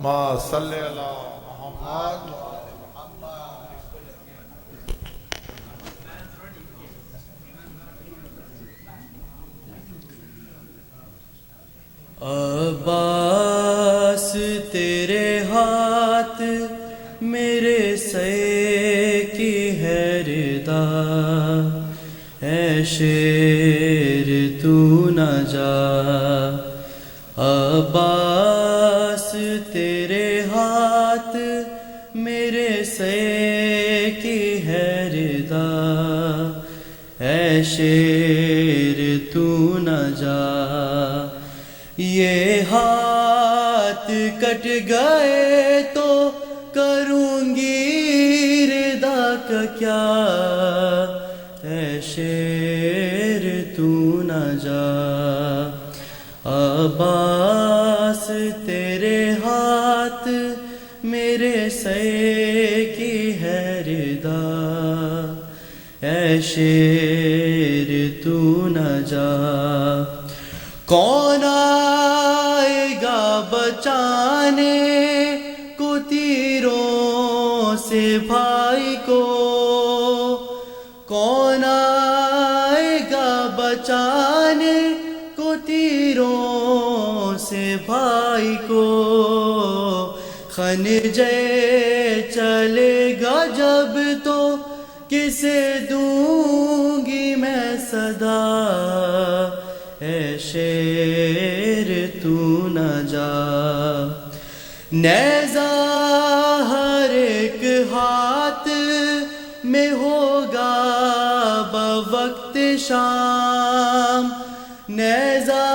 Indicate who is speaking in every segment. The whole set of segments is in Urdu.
Speaker 1: ما صلی اللہ محمد
Speaker 2: عباس تیرے ہاتھ میرے سر کی ہے ردا، اے شیر تو نہ جا۔ عباس تیرے ہاتھ میرے سر کی ہے ردا، اے شیر تو نہ جا۔ یہ ہاتھ کٹ گئے تو کروں گی ردا کا کیا، اے شیر تو نہ جا۔ عباس تیرے ہاتھ میرے سر کی ہے ردا، اے شیر تو نہ جا۔ کون آئے گا بچانے کو تیروں سے بھائی کو، کون آئے گا بچانے کو تیروں سے بھائی کو۔ خنجر چلے گا جب تو کسے دوں گی میں صدا، اے شیر تو نہ جا۔ نیزہ ہر ایک ہاتھ میں ہوگا بوقت شام، نیزہ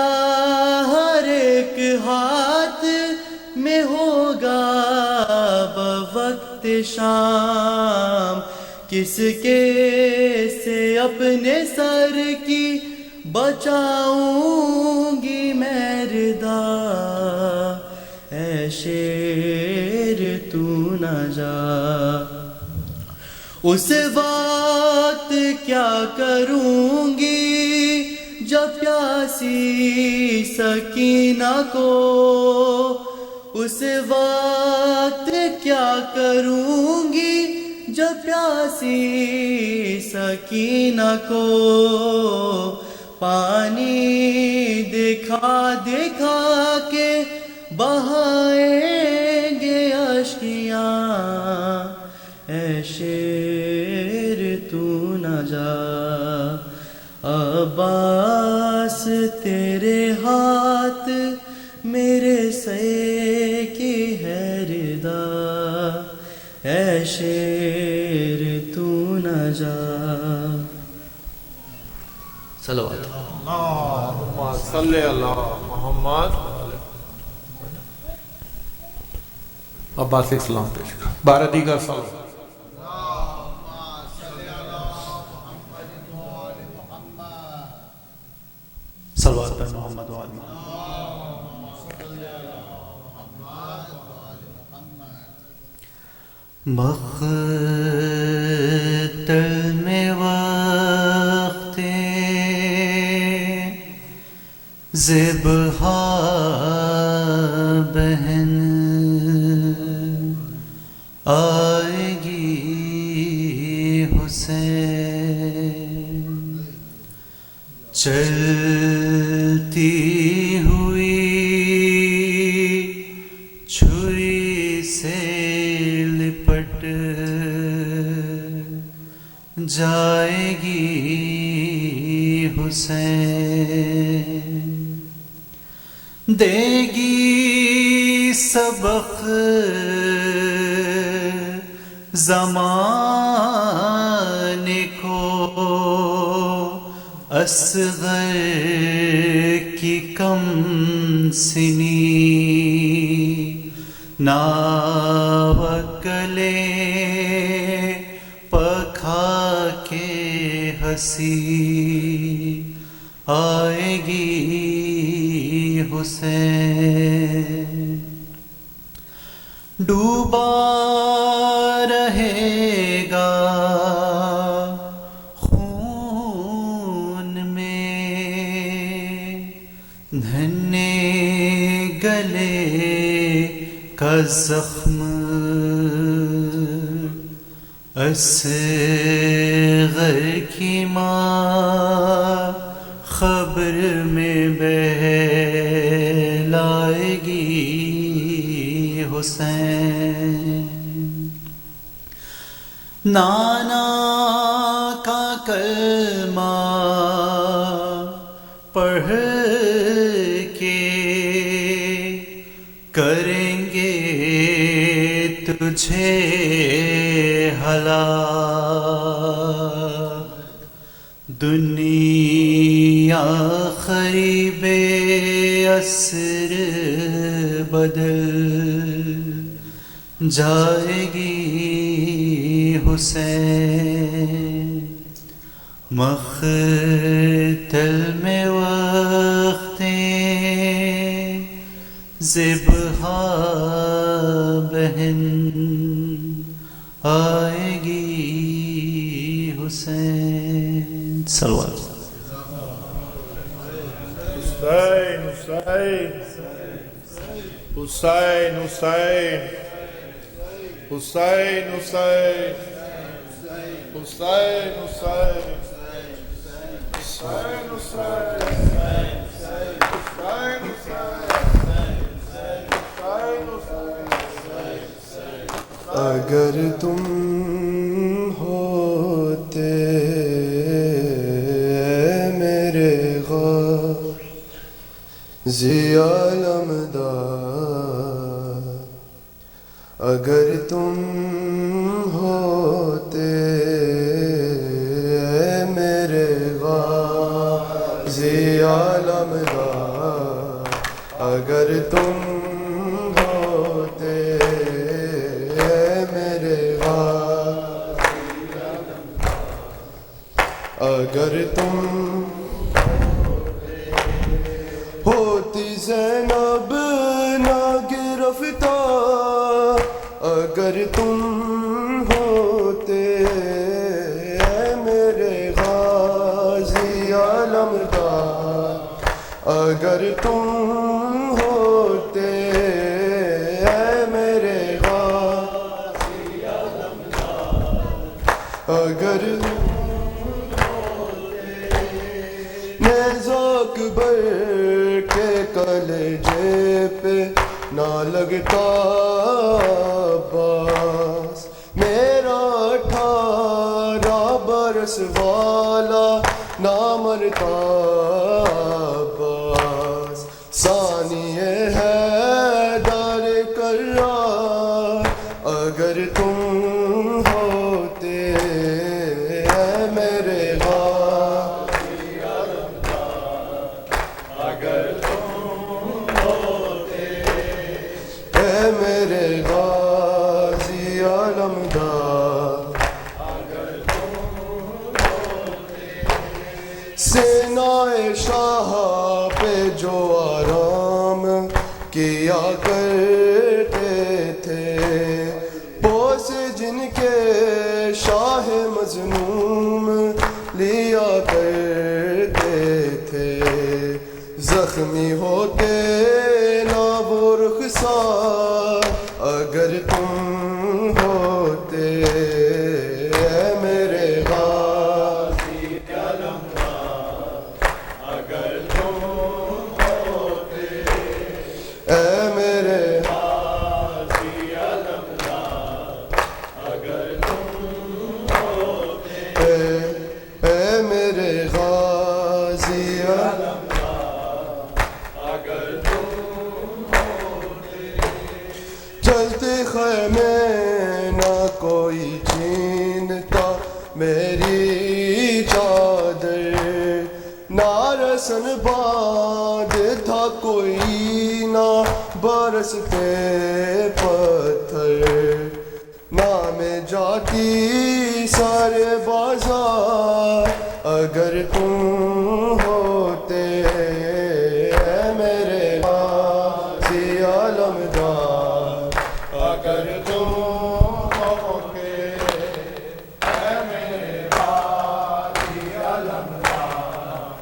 Speaker 2: ہر ایک ہاتھ میں ہوگا بوقت شام۔ کس کے سے اپنے سر کی بچاؤں گی میں ردا، اے شیر تو نہ جا۔ اس وقت کیا کروں گی جب پیاسی سکینہ کو، اس وقت کیا کروں گی جب پیاسی سکینہ کو۔ پانی دکھا دکھا کے بہائیں گے اشکیاں، اے شیر تو نہ جا۔ عباس تیرے ہاتھ میرے سر کی ہے ردا، اے شیر تو نہ جا۔ صلوات
Speaker 1: اللہم صلی اللہ محمد۔ عباس اسلام پیش کر بارہ دیگر صلوات۔
Speaker 2: صلوات پر محمد و آل محمد۔ مقتل میں وقت ذبح بہن آئے گی حسین، چلتی ہوئی چھری سے لپٹ جائے گی حسین، دے گی سبق زمانے کو، اصغر کی کم سنی ناوکلیں پکھا کے ہنسی آئے گی حسین، ڈوبا رہے گا خون میں دھنے گلے کا زخم اصغر کی ماں خبر میں بہلائے گی حسین، نانا کا کلمہ پڑھ کے کریں گے تجھے ہلاک، دنیا قریب عصر بدل جائے گی حسین، مقتل میں وقتیں ذبح بہن آئے گی حسین، صلوات
Speaker 3: حسین حسین حسین حسین حسین حسین
Speaker 4: اگر تم ہوتے میرے غازی علمدار، اگر تم ہوتے میرے غازی علمدار، اگر تم ہوتے میرے غازی علمدار، اگر تم ہوتی زینب نہ گرفتار، اگر تم ہوتے میرے غازی علمدار، اگر تم ہوتے میرے غازی علمدار، اگر نیزہ اکبر کے کلیجے پہ نہ لگتا عباس، میرا 18 برس والا نہ مرتا عباس، ثانی حیدر کرار، اگر تم ہوتے میرے غازی علمدار، اگر تم ہوتے میرے غازی علمدار، اگر تم ہوتے سینائے شاہ پہ جو آرام کیا کرتے تھے، بوس جن کے شاہ مظلوم لیا کرتے تھے، زخمی ہوتے نہ وہ رخسار، اگر تم ہوتے میرے غازی علمدار، اگر تم ہوتے میرے غازی علمدار، اگر تم ہوتے میرے غازی علمدار، اگر تم ہوتے چلتے خیمے نہ کوئی چھینتا میری چادر، نہ رسن باندھ تھا کوئی نہ برستے پتھر، نہ میں جاتی سارے بازار، اگر تم ہوتے میرے غازی علمدار، اگر تم ہوتے میرے غازی علمدار،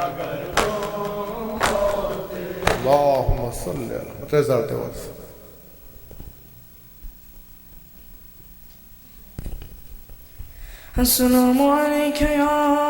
Speaker 4: اگر تم ہوتے
Speaker 1: اللہم صلی اللہ علیہ وسلم.
Speaker 5: السلام عليك يا